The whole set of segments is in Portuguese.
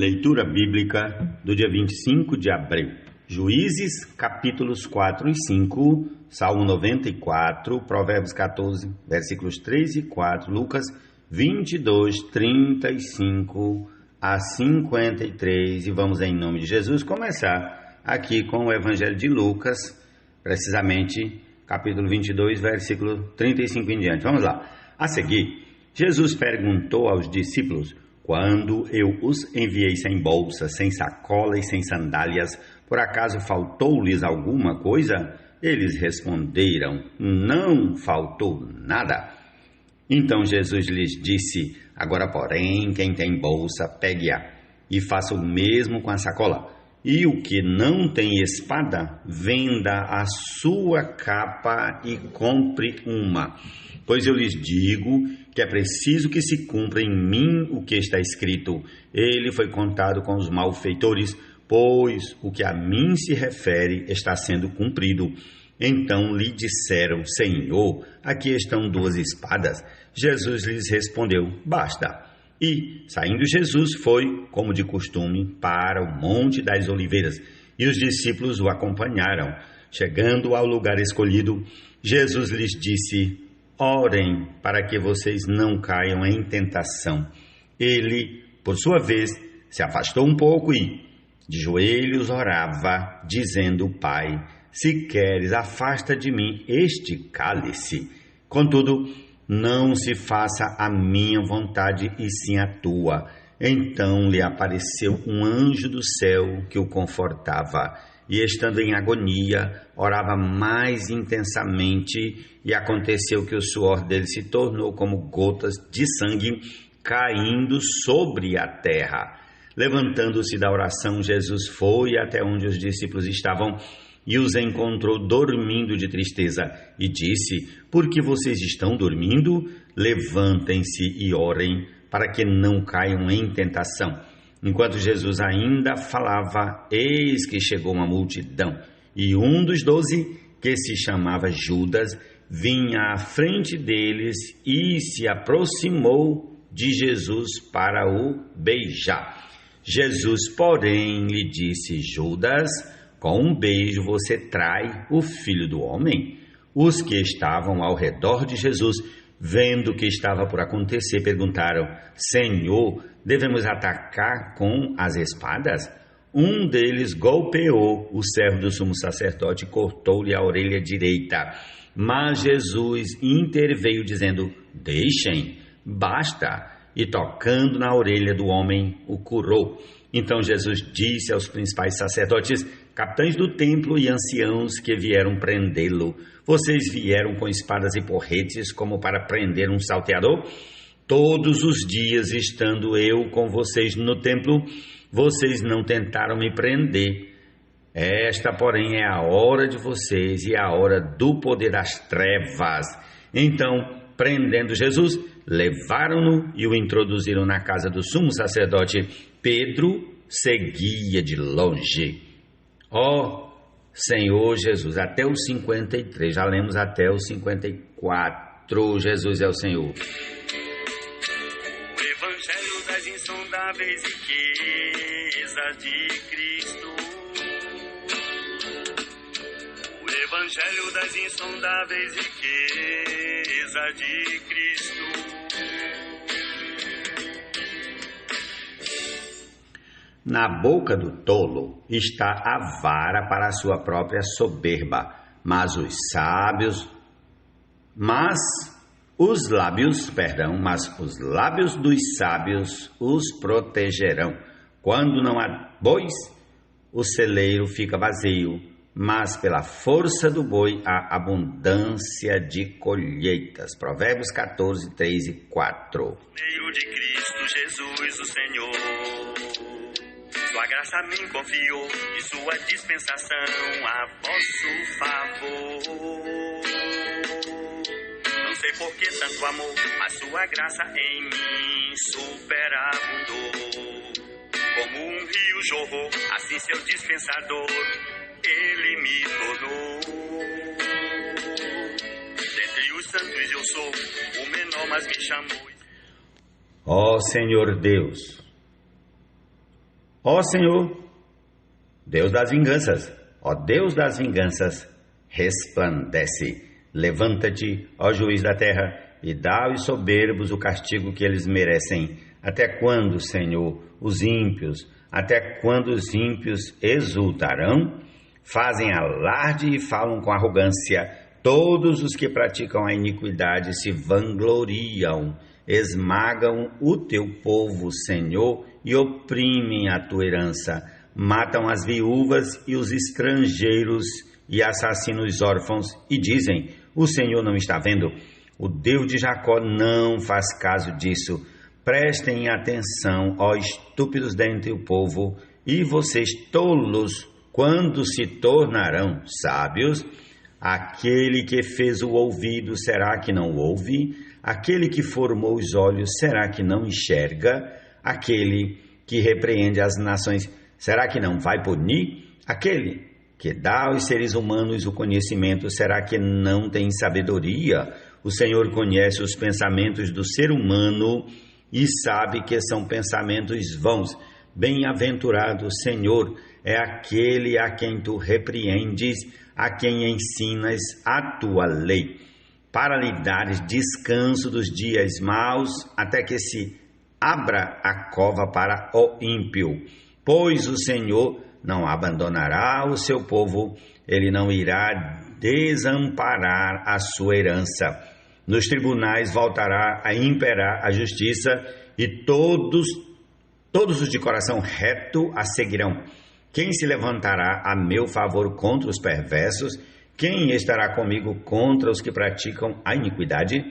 Leitura bíblica do dia 25 de abril. Juízes, capítulos 4 e 5, Salmo 94, Provérbios 14, versículos 3 e 4, Lucas 22, 35 a 53. E vamos, em nome de Jesus, começar aqui com o Evangelho de Lucas, precisamente capítulo 22, versículo 35 em diante. Vamos lá. A seguir, Jesus perguntou aos discípulos: quando eu os enviei sem bolsa, sem sacola e sem sandálias, por acaso faltou-lhes alguma coisa? Eles responderam: não faltou nada. Então Jesus lhes disse: agora, porém, quem tem bolsa, pegue-a e faça o mesmo com a sacola. E o que não tem espada, venda a sua capa e compre uma. Pois eu lhes digo que é preciso que se cumpra em mim o que está escrito. Ele foi contado com os malfeitores, pois o que a mim se refere está sendo cumprido. Então lhe disseram: Senhor, aqui estão 2 espadas. Jesus lhes respondeu: basta. E, saindo Jesus, foi, como de costume, para o Monte das Oliveiras, e os discípulos o acompanharam. Chegando ao lugar escolhido, Jesus lhes disse: orem para que vocês não caiam em tentação. Ele, por sua vez, se afastou um pouco e, de joelhos, orava, dizendo: Pai, se queres, afasta de mim este cálice. Contudo, não se faça a minha vontade e sim a tua. Então lhe apareceu um anjo do céu que o confortava. E estando em agonia, orava mais intensamente, e aconteceu que o suor dele se tornou como gotas de sangue caindo sobre a terra. Levantando-se da oração, Jesus foi até onde os discípulos estavam e os encontrou dormindo de tristeza, e disse: por que vocês estão dormindo? Levantem-se e orem, para que não caiam em tentação. Enquanto Jesus ainda falava, eis que chegou uma multidão, e um dos 12, que se chamava Judas, vinha à frente deles e se aproximou de Jesus para o beijar. Jesus, porém, lhe disse: Judas, com um beijo você trai o Filho do Homem? Os que estavam ao redor de Jesus, vendo o que estava por acontecer, perguntaram: Senhor, devemos atacar com as espadas? Um deles golpeou o servo do sumo sacerdote e cortou-lhe a orelha direita. Mas Jesus interveio, dizendo: deixem, basta. E tocando na orelha do homem, o curou. Então Jesus disse aos principais sacerdotes, capitães do templo e anciãos que vieram prendê-lo: vocês vieram com espadas e porretes como para prender um salteador? Todos os dias, estando eu com vocês no templo, vocês não tentaram me prender. Esta, porém, é a hora de vocês e a hora do poder das trevas. Então, prendendo Jesus, levaram-no e o introduziram na casa do sumo sacerdote. Pedro seguia de longe. Ó Senhor Jesus, até o 53, já lemos até o 54, Jesus é o Senhor. O Evangelho das insondáveis riquezas de Cristo. O Evangelho das insondáveis riquezas de Cristo. Na boca do tolo está a vara para a sua própria soberba, mas os lábios dos sábios os protegerão. Quando não há bois, o celeiro fica vazio, mas pela força do boi há abundância de colheitas. Provérbios 14, 3 e 4. Meio de Cristo Jesus, o Senhor, sua graça me confiou e sua dispensação a vosso favor. Não sei por que tanto amor, mas sua graça em mim superabundou. Como um rio jorrou, assim seu dispensador ele me tornou. Dentre os santos eu sou o menor, mas me chamou. Ó Senhor Deus, Ó Senhor, Deus das vinganças, ó Deus das vinganças, resplandece. Levanta-te, ó juiz da terra, e dá aos soberbos o castigo que eles merecem. Até quando, Senhor, os ímpios, até quando os ímpios exultarão? Fazem alarde e falam com arrogância. Todos os que praticam a iniquidade se vangloriam. Esmagam o teu povo, Senhor, e oprimem a tua herança. Matam as viúvas e os estrangeiros e assassinam os órfãos e dizem: o Senhor não está vendo? O Deus de Jacó não faz caso disso. Prestem atenção, ó estúpidos dentre o povo, e vocês tolos, quando se tornarão sábios? Aquele que fez o ouvido, será que não ouve? Aquele que formou os olhos, será que não enxerga? Aquele que repreende as nações, será que não vai punir? Aquele que dá aos seres humanos o conhecimento, será que não tem sabedoria? O Senhor conhece os pensamentos do ser humano e sabe que são pensamentos vãos. Bem-aventurado Senhor é aquele a quem tu repreendes, a quem ensinas a tua lei, para lhe dares descanso dos dias maus, até que se abra a cova para o ímpio. Pois o Senhor não abandonará o seu povo, ele não irá desamparar a sua herança. Nos tribunais voltará a imperar a justiça, e todos os de coração reto a seguirão. Quem se levantará a meu favor contra os perversos? Quem estará comigo contra os que praticam a iniquidade?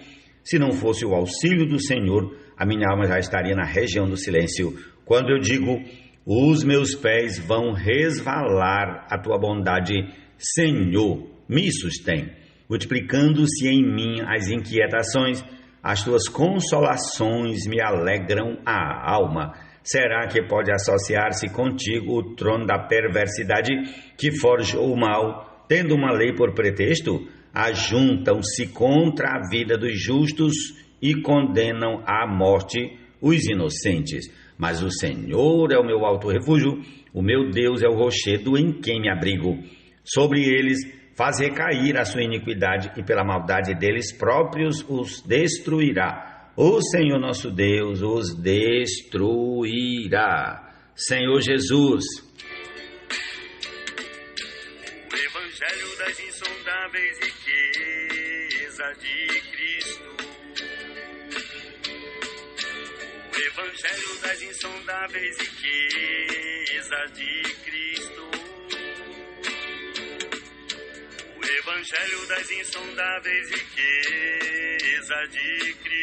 Se não fosse o auxílio do Senhor, a minha alma já estaria na região do silêncio. Quando eu digo: os meus pés vão resvalar, a tua bondade, Senhor, me sustém. Multiplicando-se em mim as inquietações, as tuas consolações me alegram a alma. Será que pode associar-se contigo o trono da perversidade que forjou o mal, tendo uma lei por pretexto? Ajuntam-se contra a vida dos justos e condenam à morte os inocentes. Mas o Senhor é o meu alto refúgio, o meu Deus é o rochedo em quem me abrigo. Sobre eles faz recair a sua iniquidade, e pela maldade deles próprios os destruirá. O Senhor nosso Deus os destruirá. Senhor Jesus. O Evangelho das insondáveis riquezas de Cristo. O Evangelho das insondáveis riquezas de Cristo. O Evangelho das insondáveis riquezas de Cristo.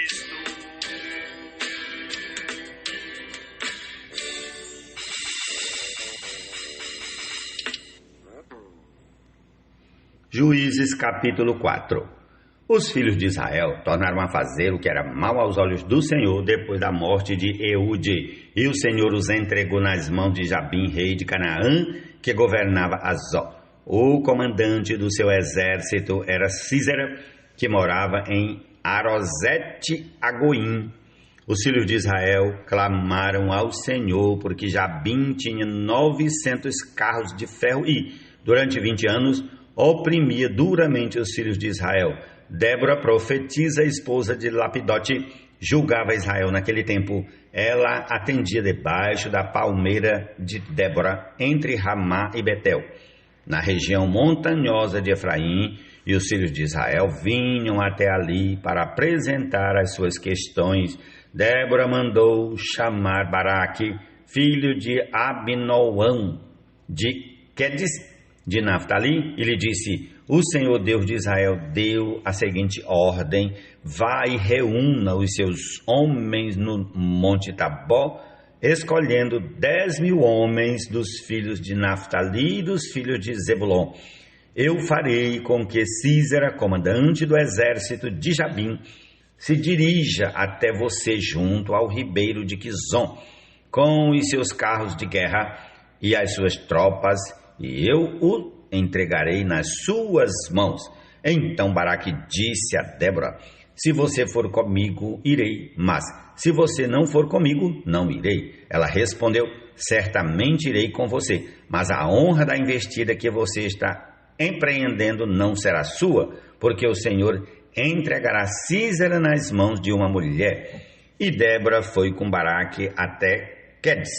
Juízes capítulo 4. Os filhos de Israel tornaram a fazer o que era mal aos olhos do Senhor depois da morte de Eude, e o Senhor os entregou nas mãos de Jabim, rei de Canaã, que governava Azó. O comandante do seu exército era Císera, que morava em Arosete-Agoim. Os filhos de Israel clamaram ao Senhor, porque Jabim tinha 900 carros de ferro e, durante 20 anos, oprimia duramente os filhos de Israel. Débora, profetisa, esposa de Lapidote, julgava Israel naquele tempo. Ela atendia debaixo da palmeira de Débora, entre Ramá e Betel, na região montanhosa de Efraim, e os filhos de Israel vinham até ali para apresentar as suas questões. Débora mandou chamar Baraque, filho de Abinoão, de Quedes, de Naftali, e lhe disse: o Senhor Deus de Israel deu a seguinte ordem: vá e reúna os seus homens no Monte Tabó, escolhendo 10.000 homens dos filhos de Naftali e dos filhos de Zebulon. Eu farei com que Císera, comandante do exército de Jabim, se dirija até você junto ao ribeiro de Quizon, com os seus carros de guerra e as suas tropas, e eu o entregarei nas suas mãos. Então Baraque disse a Débora: Se você for comigo, irei, mas se você não for comigo, não irei. Ela respondeu: certamente irei com você, mas a honra da investida que você está empreendendo não será sua, porque o Senhor entregará Sísera nas mãos de uma mulher. E Débora foi com Baraque até Quedes.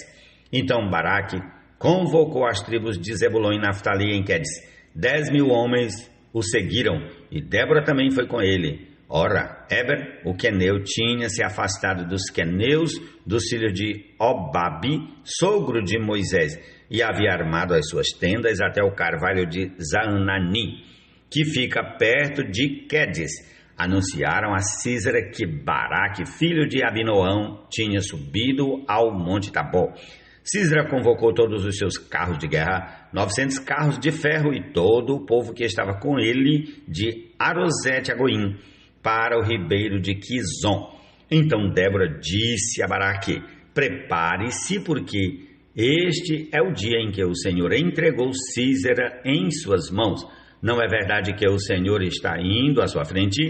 Então Baraque convocou as tribos de Zebulon e Naftali em Quedes. 10.000 homens o seguiram, e Débora também foi com ele. Ora, Eber, o queneu, tinha se afastado dos queneus dos filhos de Obabe, sogro de Moisés, e havia armado as suas tendas até o carvalho de Zaanani, que fica perto de Quedes. Anunciaram a Sísera que Baraque, filho de Abinoão, tinha subido ao monte Tabor. Sísera convocou todos os seus carros de guerra, 900 carros de ferro e todo o povo que estava com ele de Arosete a Goim, para o ribeiro de Quizon. Então Débora disse a Baraque: prepare-se, porque este é o dia em que o Senhor entregou Sísera em suas mãos. Não é verdade que o Senhor está indo à sua frente?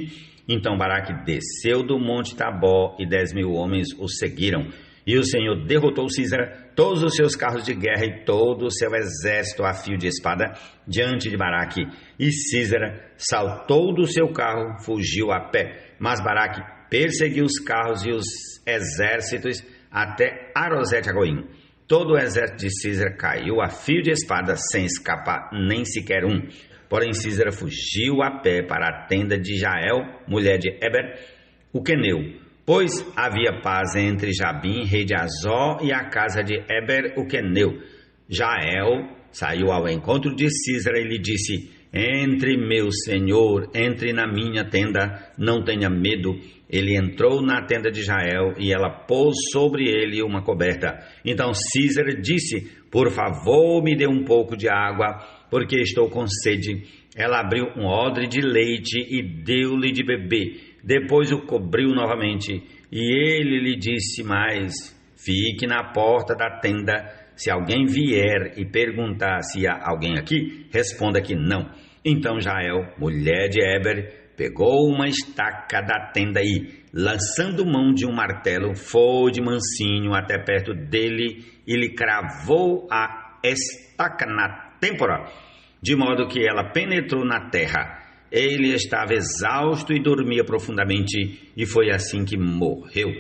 Então Baraque desceu do monte Tabor e 10.000 homens o seguiram. E o Senhor derrotou Sísera, todos os seus carros de guerra e todo o seu exército a fio de espada diante de Baraque. E Sísera saltou do seu carro, fugiu a pé. Mas Baraque perseguiu os carros e os exércitos até Arosete a Goim. Todo o exército de Sísera caiu a fio de espada, sem escapar nem sequer um. Porém Sísera fugiu a pé para a tenda de Jael, mulher de Eber, o queneu, pois havia paz entre Jabim, rei de Azor, e a casa de Eber, o queneu. Jael saiu ao encontro de Sísera e lhe disse: entre, meu senhor, entre na minha tenda, não tenha medo. Ele entrou na tenda de Jael e ela pôs sobre ele uma coberta. Então Sísera disse: por favor, me dê um pouco de água, porque estou com sede. Ela abriu um odre de leite e deu-lhe de beber. Depois o cobriu novamente, e ele lhe disse mais: fique na porta da tenda. Se alguém vier e perguntar se há alguém aqui, responda que não. Então Jael, mulher de Eber, pegou uma estaca da tenda e, lançando mão de um martelo, foi de mansinho até perto dele e lhe cravou a estaca na têmpora, de modo que ela penetrou na terra. Ele estava exausto e dormia profundamente, e foi assim que morreu.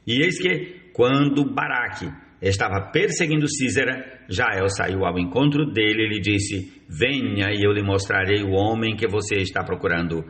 E eis que, quando Baraque estava perseguindo Sísera, Jael saiu ao encontro dele e lhe disse: venha e eu lhe mostrarei o homem que você está procurando.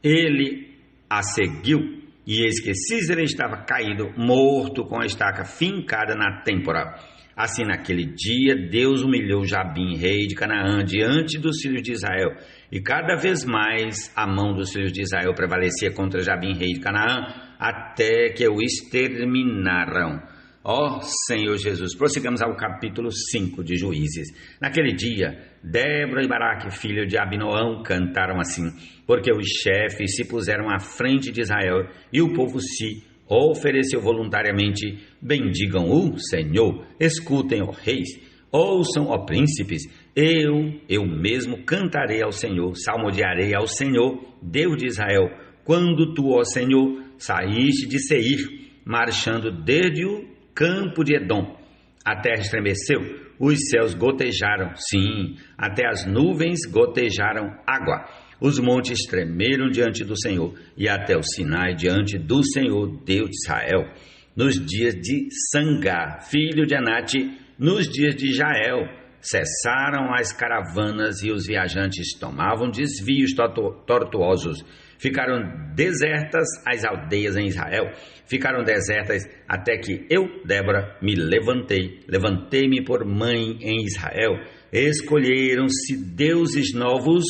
Ele a seguiu, e eis que Sísera estava caído, morto, com a estaca fincada na têmpora. Assim, naquele dia, Deus humilhou Jabim, rei de Canaã, diante dos filhos de Israel. E cada vez mais a mão dos filhos de Israel prevalecia contra Jabim, rei de Canaã, até que o exterminaram. Ó Senhor Jesus, prossigamos ao capítulo 5 de Juízes. Naquele dia, Débora e Baraque, filho de Abinoão, cantaram assim: porque os chefes se puseram à frente de Israel e o povo se ofereceu voluntariamente. Bendigam o Senhor, escutem, ó reis, ouçam, ó príncipes. Eu mesmo cantarei ao Senhor, salmodiarei ao Senhor, Deus de Israel. Quando tu, ó Senhor, saíste de Seir, marchando desde o campo de Edom, a terra estremeceu, os céus gotejaram, sim, até as nuvens gotejaram água. Os montes tremeram diante do Senhor, e até o Sinai diante do Senhor, Deus de Israel. Nos dias de Sangar, filho de Anate, nos dias de Jael, cessaram as caravanas e os viajantes tomavam desvios tortuosos. Ficaram desertas as aldeias em Israel, ficaram desertas até que eu, Débora, me levantei-me por mãe em Israel. Escolheram-se deuses novos,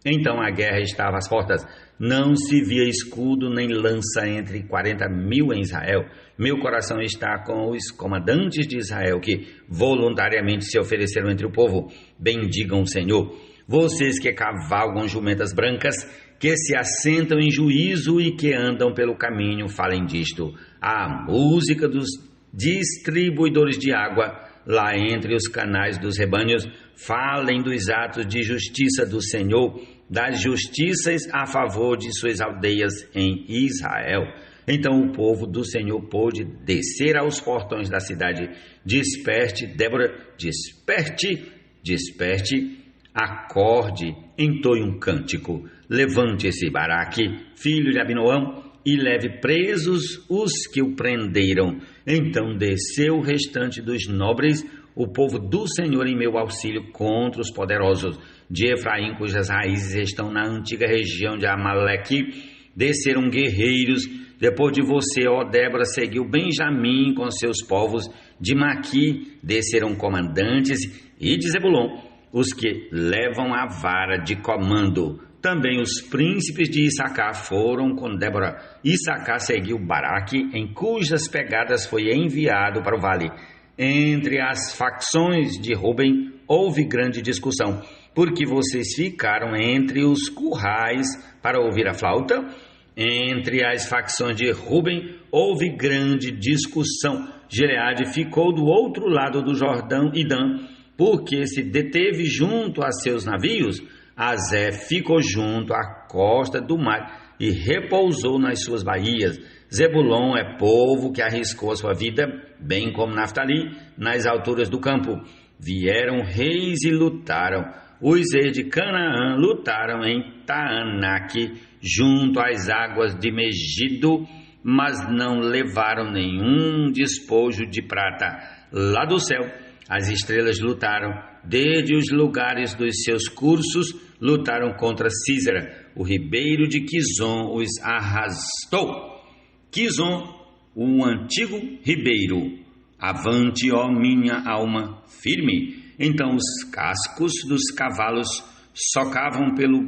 então a guerra estava às portas. Não se via escudo nem lança entre 40.000 em Israel. Meu coração está com os comandantes de Israel que voluntariamente se ofereceram entre o povo. Bendigam o Senhor. Vocês que cavalgam jumentas brancas, que se assentam em juízo e que andam pelo caminho, falem disto. A música dos distribuidores de água, lá entre os canais dos rebanhos, falem dos atos de justiça do Senhor. das justiças a favor de suas aldeias em Israel. Então o povo do Senhor pôde descer aos portões da cidade. Desperte, Débora, desperte, desperte, acorde, entoie um cântico. Levante-se, Baraque, filho de Abinoão, e leve presos os que o prenderam. Então desceu o restante dos nobres, o povo do Senhor, em meu auxílio contra os poderosos de Efraim, cujas raízes estão na antiga região de Amaleque. Desceram guerreiros. Depois de você, ó Débora, seguiu Benjamim com seus povos. De Maqui desceram comandantes, e de Zebulon os que levam a vara de comando. Também os príncipes de Issacar foram com Débora. Issacar seguiu Baraque, em cujas pegadas foi enviado para o vale. Entre as facções de Ruben houve grande discussão, porque vocês ficaram entre os currais para ouvir a flauta. Entre as facções de Ruben houve grande discussão. Gileade ficou do outro lado do Jordão e Dan, porque se deteve junto a seus navios. Azé ficou junto à costa do mar e repousou nas suas baías. Zebulon é povo que arriscou a sua vida, bem como Naftali, nas alturas do campo. Vieram reis e lutaram. Os reis de Canaã lutaram em Taanaque, junto às águas de Megido, mas não levaram nenhum despojo de prata. Lá do céu, as estrelas lutaram, desde os lugares dos seus cursos, lutaram contra Císera. O ribeiro de Quizon os arrastou. Quizon, o antigo ribeiro. Avante, ó minha alma, firme. Então os cascos dos cavalos socavam pelo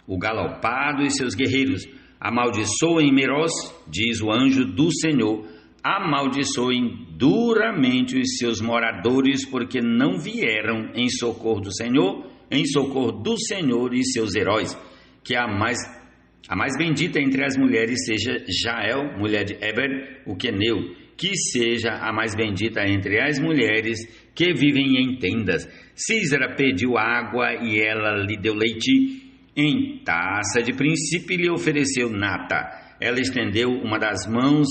o galopado e seus guerreiros. Amaldiçoem Meroz, diz o anjo do Senhor, amaldiçoem duramente os seus moradores, porque não vieram em socorro do Senhor e seus heróis. Que a mais bendita entre as mulheres seja Jael, mulher de Eber, o queneu, que seja a mais bendita entre as mulheres que vivem em tendas. Císera pediu água e ela lhe deu leite. Em taça de príncipe lhe ofereceu nata. Ela estendeu uma das mãos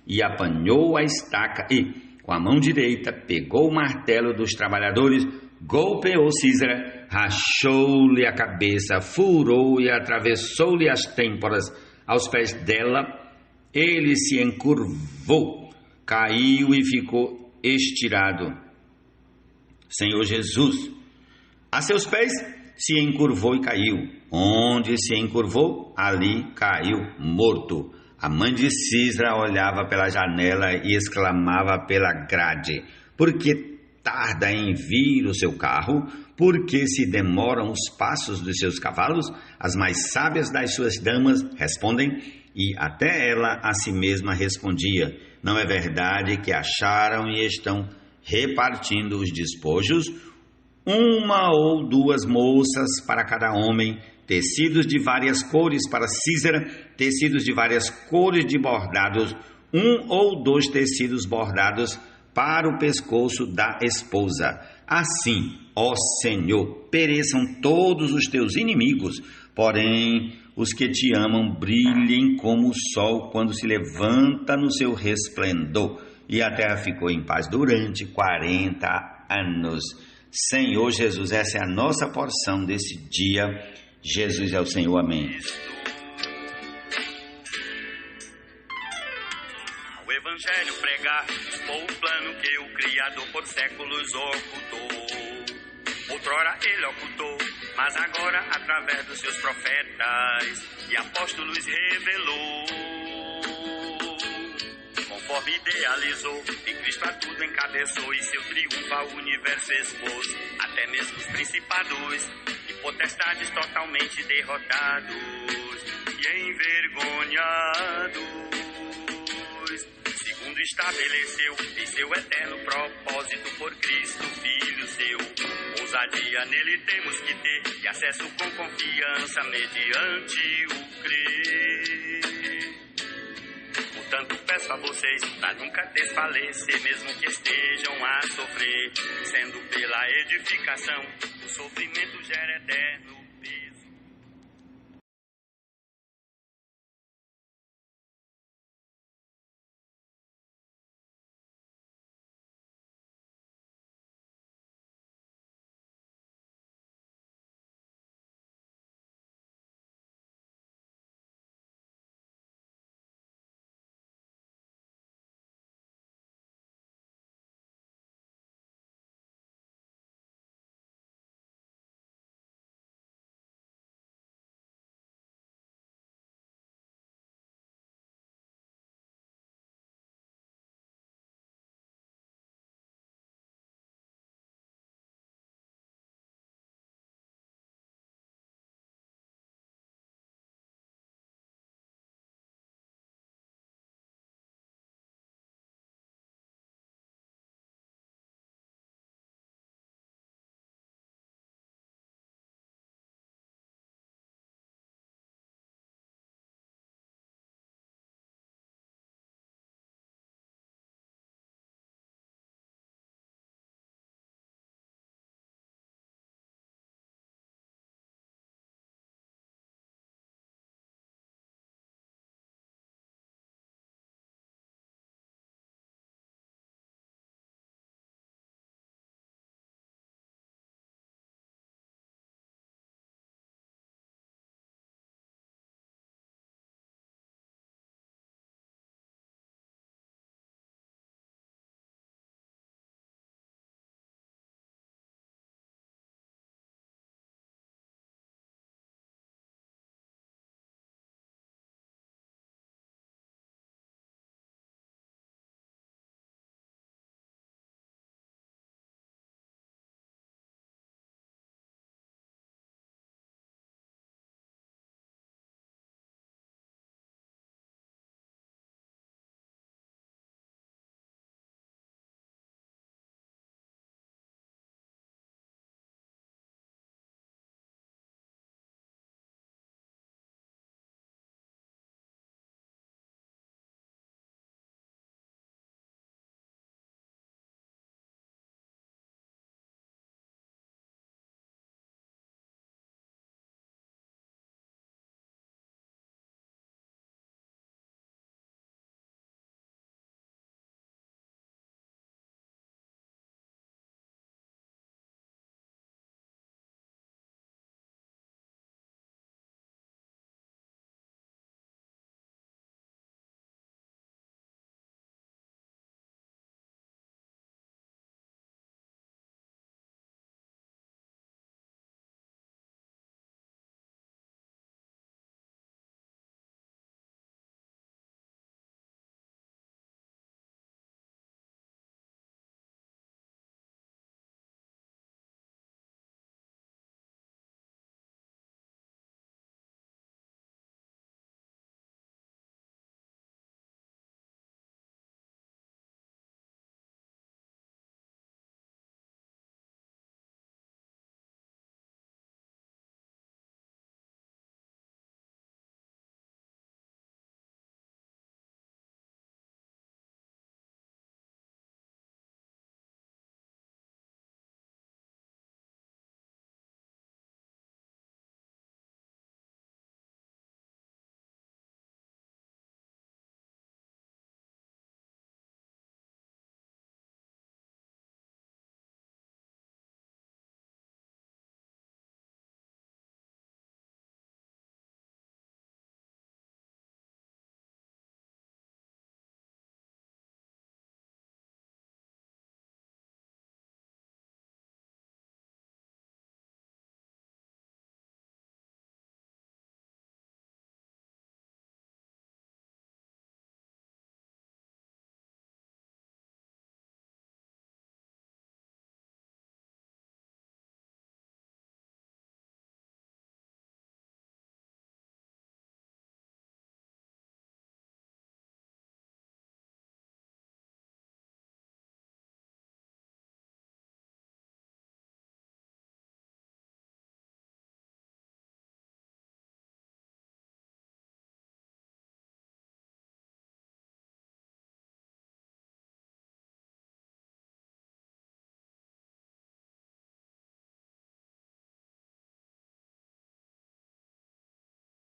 e apanhou a estaca e, com a mão direita, pegou o martelo dos trabalhadores, golpeou Císera, rachou-lhe a cabeça, furou e atravessou-lhe as têmporas. Aos pés dela, ele se encurvou, caiu e ficou estirado. Senhor Jesus, a seus pés se encurvou e caiu. Onde se encurvou, ali caiu morto. A mãe de Císera olhava pela janela e exclamava pela grade: por que tarda em vir o seu carro? Por que se demoram os passos dos seus cavalos? As mais sábias das suas damas respondem, e até ela a si mesma respondia: não é verdade que acharam e estão repartindo os despojos? Uma ou duas moças para cada homem, tecidos de várias cores para Císera, tecidos de várias cores de bordados, um ou dois tecidos bordados para o pescoço da esposa. Assim, ó Senhor, pereçam todos os teus inimigos, porém os que te amam brilhem como o sol quando se levanta no seu resplendor. E a terra ficou em paz durante 40 anos. Senhor Jesus, essa é a nossa porção desse dia. Jesus é o Senhor, amém. Ao Evangelho pregar, expor o plano que o Criador por séculos ocultou. Outrora ele ocultou, mas agora através dos seus profetas e apóstolos revelou. Conforme idealizou, e Cristo a tudo encabeçou, e seu triunfo ao universo expôs, até mesmo os principados e potestades totalmente derrotados e envergonhados. Segundo estabeleceu em seu eterno propósito por Cristo, Filho seu. Ousadia nele temos que ter, e acesso com confiança mediante o crer. Portanto, peço a vocês para nunca desfalecer, mesmo que estejam a sofrer, sendo pela edificação, o sofrimento gera eterno